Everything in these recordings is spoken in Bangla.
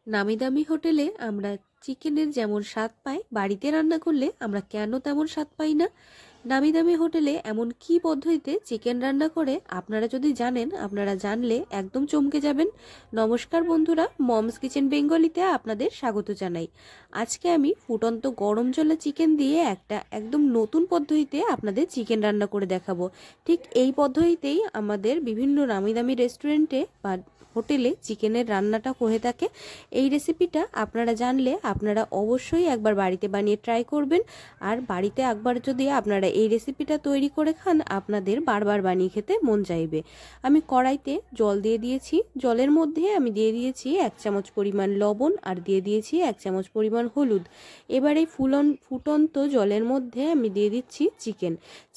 নামি দামি হোটেলে আমরা চিকেনের যেমন স্বাদ পাই, বাড়িতে রান্না করলে আমরা কেন তেমন স্বাদ পাই না? নামি দামি হোটেলে এমন কি পদ্ধতিতে চিকেন রান্না করে আপনারা যদি জানেন, আপনারা জানলে একদম চমকে যাবেন। নমস্কার বন্ধুরা, মমস কিচেন বেঙ্গলিতে আপনাদের স্বাগত জানাই। আজকে আমি ফুটন্ত গরম জলে চিকেন দিয়ে একটা একদম নতুন পদ্ধতিতে আপনাদের চিকেন রান্না করে দেখাবো। ঠিক এই পদ্ধতিতেই আমাদের বিভিন্ন নামি দামি রেস্টুরেন্টে বা হোটেলে চিকেনের রান্নাটা হয়ে থাকে। এই রেসিপিটা আপনারা জানলে আপনারা অবশ্যই একবার বাড়িতে বানিয়ে ট্রাই করবেন। আর বাড়িতে একবার যদি আপনারা এই রেসিপিটা তৈরি করে খান, আপনাদের বারবার বানিয়ে খেতে মন চাইবে। আমি কড়াইতে জল দিয়ে দিয়েছি। জলের মধ্যে আমি দিয়ে দিয়েছি 1 চামচ পরিমাণ লবণ আর দিয়ে দিয়েছি 1 চামচ পরিমাণ হলুদ। এবার এই ফুটন্ত জলের মধ্যে আমি দিয়ে দিচ্ছি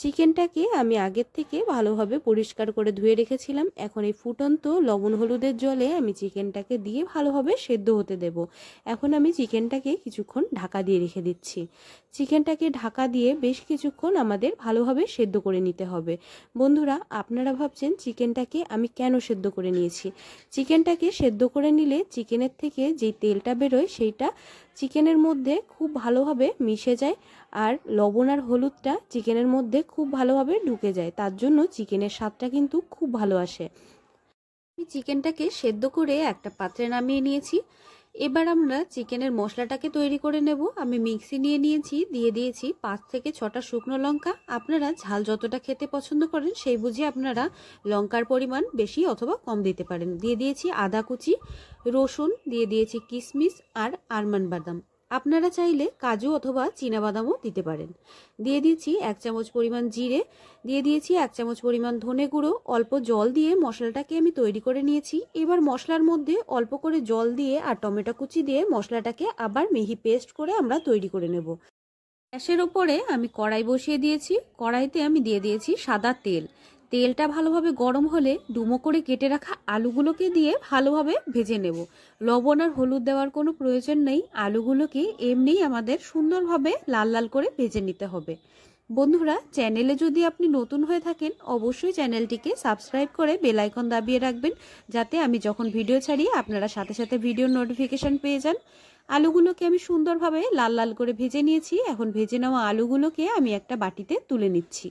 চিকেনটাকে আমি আগের থেকে ভালোভাবে পরিষ্কার করে ধুয়ে রেখেছিলাম। এখন এই ফুটন্ত লবণ হলুদের জলে আমি চিকেনটাকে দিয়ে ভালোভাবে সেদ্ধ হতে দেব। এখন আমি চিকেনটাকে কিছুক্ষণ ঢাকা দিয়ে রেখে দিচ্ছি। চিকেনটাকে ঢাকা দিয়ে বেশ কিছুক্ষণ আমাদের ভালোভাবে সেদ্ধ করে নিতে হবে। বন্ধুরা, আপনারা ভাবছেন চিকেনটাকে আমি কেন সেদ্ধ করে নিয়েছি? চিকেনটাকে সেদ্ধ করে নিলে চিকেনের থেকে যেই তেলটা বেরোয় সেইটা চিকেনের মধ্যে খুব ভালোভাবে মিশে যায়, আর লবণ আর হলুদটা চিকেনের মধ্যে খুব ভালোভাবে ঢুকে যায়। তার জন্য চিকেনের স্বাদটা কিন্তু খুব ভালো আসে। আমি চিকেনটাকে সেদ্ধ করে একটা পাত্রে নামিয়ে নিয়েছি। এবার আমরা চিকেনের মশলাটাকে তৈরি করে নেব। আমি মিক্সি নিয়ে নিয়েছি, দিয়ে দিয়েছি 5 থেকে 6টা শুকনো লঙ্কা। আপনারা ঝাল যতটা খেতে পছন্দ করেন সেই বুঝে আপনারা লঙ্কার পরিমাণ বেশি অথবা কম দিতে পারেন। দিয়ে দিয়েছি আদা কুচি, রসুন, দিয়ে দিয়েছি কিশমিশ আর আলমন্ড বাদাম। আপনারা চাইলে কাজু অথবা চীনাবাদামও দিতে পারেন। দিয়ে দিয়েছি 1 চামচ পরিমাণ জিরে, দিয়ে দিয়েছি 1 চামচ পরিমাণ ধনে গুঁড়ো। অল্প জল দিয়ে মশলাটাকে আমি তৈরি করে নিয়েছি। এবার মশলার মধ্যে অল্প করে জল দিয়ে আর টমেটো কুচি দিয়ে মশলাটাকে আবার মিহি পেস্ট করে আমরা তৈরি করে নেব। গ্যাসের ওপরে আমি কড়াই বসিয়ে দিয়েছি। কড়াইতে আমি দিয়ে দিয়েছি সাদা তেল। তেলটা ভালোভাবে গরম হলে ডুমো করে কেটে রাখা আলুগুলোকে দিয়ে ভালোভাবে ভেজে নেব। লবণ আর হলুদ দেওয়ার কোনো প্রয়োজন নেই, আলুগুলোকে এমনিই আমাদের সুন্দরভাবে লাল লাল করে ভেজে নিতে হবে। বন্ধুরা, চ্যানেলে যদি আপনি নতুন হয়ে থাকেন অবশ্যই চ্যানেলটিকে সাবস্ক্রাইব করে বেল আইকন দাবিয়ে রাখবেন, যাতে আমি যখন ভিডিও ছাড়ি আপনারা সাথে সাথে ভিডিওর নোটিফিকেশন পেয়ে যান। আলুগুলোকে আমি সুন্দরভাবে লাল লাল করে ভেজে নিয়েছি। এখন ভেজে নেওয়া আলুগুলোকে আমি একটা বাটিতে তুলে নিচ্ছি।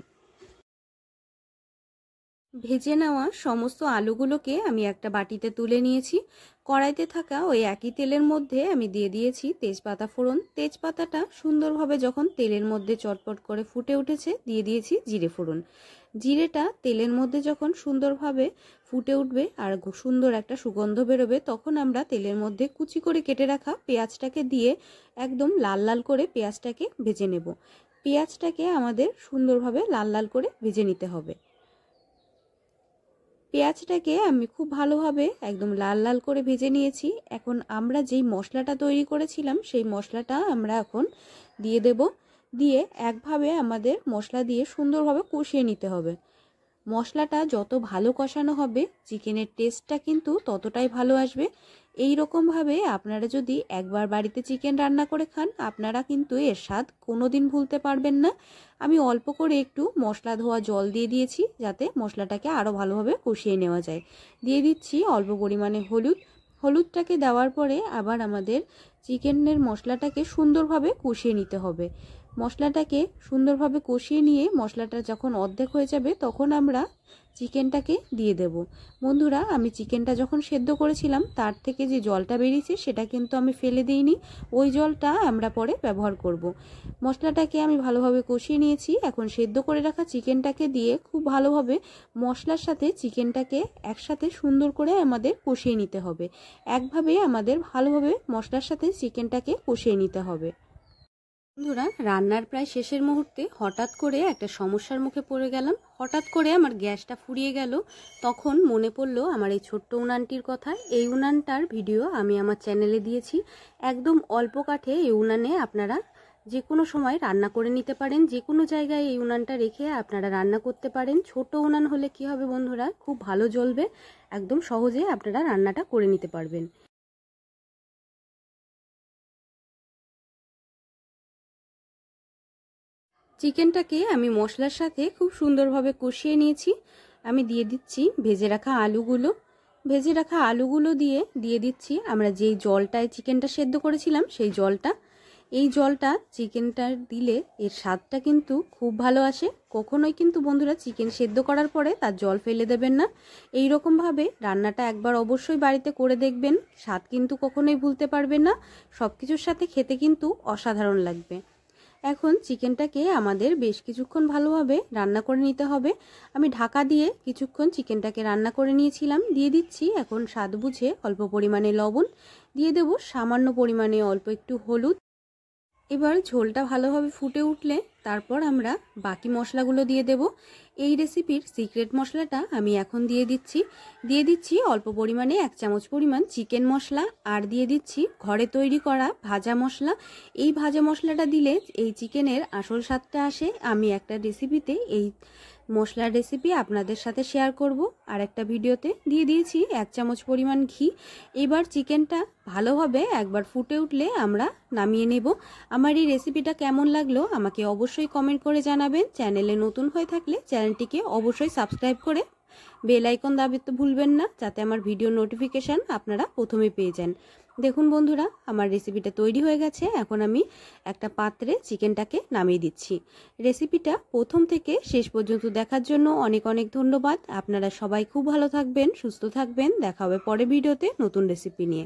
ভেজে নেওয়া সমস্ত আলুগুলোকে আমি একটা বাটিতে তুলে নিয়েছি। কড়াইতে থাকা ওই একই তেলের মধ্যে আমি দিয়ে দিয়েছি তেজপাতা ফোড়ন। তেজপাতাটা সুন্দরভাবে যখন তেলের মধ্যে চটপট করে ফুটে উঠেছে, দিয়ে দিয়েছি জিরে ফোড়ন। জিরেটা তেলের মধ্যে যখন সুন্দরভাবে ফুটে উঠবে আর সুন্দর একটা সুগন্ধ বেরোবে, তখন আমরা তেলের মধ্যে কুচি করে কেটে রাখা পেঁয়াজটাকে দিয়ে একদম লাল লাল করে পেঁয়াজটাকে ভেজে নেব। পেঁয়াজটাকে আমাদের সুন্দরভাবে লাল লাল করে ভেজে নিতে হবে। পেঁয়াজটাকে আমি খুব ভালোভাবে একদম লাল লাল করে ভেজে নিয়েছি। এখন আমরা যেই মশলাটা তৈরি করেছিলাম সেই মশলাটা আমরা এখন দিয়ে দেব। দিয়ে একভাবে আমাদের মশলা দিয়ে সুন্দরভাবে কষিয়ে নিতে হবে। মশলাটা যত ভালো কষানো হবে চিকেনের টেস্টটা কিন্তু ততটাই ভালো আসবে। এই রকমভাবে আপনারা যদি একবার বাড়িতে চিকেন রান্না করে খান, আপনারা কিন্তু এর স্বাদ কোনোদিন ভুলতে পারবেন না। আমি অল্প করে একটু মশলা ধোয়া জল দিয়ে দিয়েছি, যাতে মশলাটাকে আরও ভালোভাবে কষিয়ে নেওয়া যায়। দিয়ে দিচ্ছি অল্প পরিমাণে হলুদটাকে দেওয়ার পরে আবার আমাদের চিকেনের মশলাটাকে সুন্দরভাবে কষিয়ে নিতে হবে। মশলাটাকে সুন্দরভাবে কষিয়ে নিয়ে মশলাটা যখন অর্ধেক হয়ে যাবে তখন আমরা চিকেনটাকে দিয়ে দেব। বন্ধুরা, আমি চিকেনটা যখন সেদ্ধ করেছিলাম তার থেকে যে জলটা বেরিয়েছে সেটা কিন্তু আমি ফেলে দিইনি, ওই জলটা আমরা পরে ব্যবহার করব। মশলাটাকে আমি ভালোভাবে কষিয়ে নিয়েছি। এখন সেদ্ধ করে রাখা চিকেনটাকে দিয়ে খুব ভালোভাবে মশলার সাথে চিকেনটাকে একসাথে সুন্দর করে আমাদের কষিয়ে নিতে হবে। একভাবে আমাদের ভালোভাবে মশলার সাথে চিকেনটাকে কষিয়ে নিতে হবে। বন্ধুরা, রান্নার প্রায় শেষের মুহূর্তে হঠাৎ করে একটা সমস্যার মুখে পড়ে গেলাম। হঠাৎ করে আমার গ্যাসটা ফুরিয়ে গেল। তখন মনে পড়লো আমার এই ছোট্ট উনানটির কথা। এই উনানটার ভিডিও আমি আমার চ্যানেলে দিয়েছি। একদম অল্প কাঠে এই উনানে আপনারা যে কোনো সময় রান্না করে নিতে পারেন। যে কোনো জায়গায় এই উনানটা রেখে আপনারা রান্না করতে পারেন। ছোট উনান হলে কি হবে বন্ধুরা, খুব ভালো জ্বলবে, একদম সহজে আপনারা রান্নাটা করে নিতে পারবেন। চিকেনটাকে আমি মশলার সাথে খুব সুন্দরভাবে কষিয়ে নিয়েছি। আমি দিয়ে দিচ্ছি ভেজে রাখা আলুগুলো। ভেজে রাখা আলুগুলো দিয়ে দিচ্ছি আমরা যেই জলটায় চিকেনটা সেদ্ধ করেছিলাম সেই জলটা। এই জলটা চিকেনটা দিলে এর স্বাদটা কিন্তু খুব ভালো আসে। কখনোই কিন্তু বন্ধুরা চিকেন সেদ্ধ করার পরে তার জল ফেলে দেবেন না। এই রকমভাবে রান্নাটা একবার অবশ্যই বাড়িতে করে দেখবেন, স্বাদ কিন্তু কখনোই ভুলতে পারবেন না। সব কিছুর সাথে খেতে কিন্তু অসাধারণ লাগবে। এখন চিকেনটাকে আমাদের বেশ কিছুক্ষণ ভালোভাবে রান্না করে নিতে হবে। আমি ঢাকা দিয়ে কিছুক্ষণ চিকেনটাকে রান্না করে নিয়েছিলাম। দিয়ে দিচ্ছি এখন স্বাদ বুঝে অল্প পরিমাণে লবণ, দিয়ে দেব সামান্য পরিমাণে অল্প একটু হলুদ। এবার ঝোলটা ভালোভাবে ফুটে উঠলে তারপর আমরা বাকি মশলাগুলো দিয়ে দেব। এই রেসিপির সিক্রেট মশলাটা আমি এখন দিয়ে দিচ্ছি অল্প পরিমাণে 1 চামচ পরিমাণ চিকেন মশলা, আর দিয়ে দিচ্ছি ঘরে তৈরি করা ভাজা মশলা। এই ভাজা মশলাটা দিলে এই চিকেনের আসল স্বাদটা আসে। আমি একটা রেসিপিতে এই মশলার রেসিপি আপনাদের সাথে শেয়ার করব, আর একটা ভিডিওতে দিয়ে দিয়েছি 1 চামচ পরিমাণ ঘি। এবার চিকেনটা ভালোভাবে একবার ফুটে উঠলে আমরা নামিয়ে নেব। আমার এই রেসিপিটা কেমন লাগলো আমাকে অবশ্যই কমেন্ট করে জানাবেন। চ্যানেলে নতুন হয়ে থাকলে চ্যানেলটিকে অবশ্যই সাবস্ক্রাইব করে বেল আইকন দাবাতে ভুলবেন না, যাতে আমার ভিডিও নোটিফিকেশান আপনারা প্রথমে পেয়ে যান। দেখুন বন্ধুরা, আমার রেসিপিটা তৈরি হয়ে গেছে। এখন আমি একটা পাত্রে চিকেনটাকে নামিয়ে দিচ্ছি। রেসিপিটা প্রথম থেকে শেষ পর্যন্ত দেখার জন্য অনেক অনেক ধন্যবাদ। আপনারা সবাই খুব ভালো থাকবেন, সুস্থ থাকবেন। দেখা হবে পরের ভিডিওতে নতুন রেসিপি নিয়ে।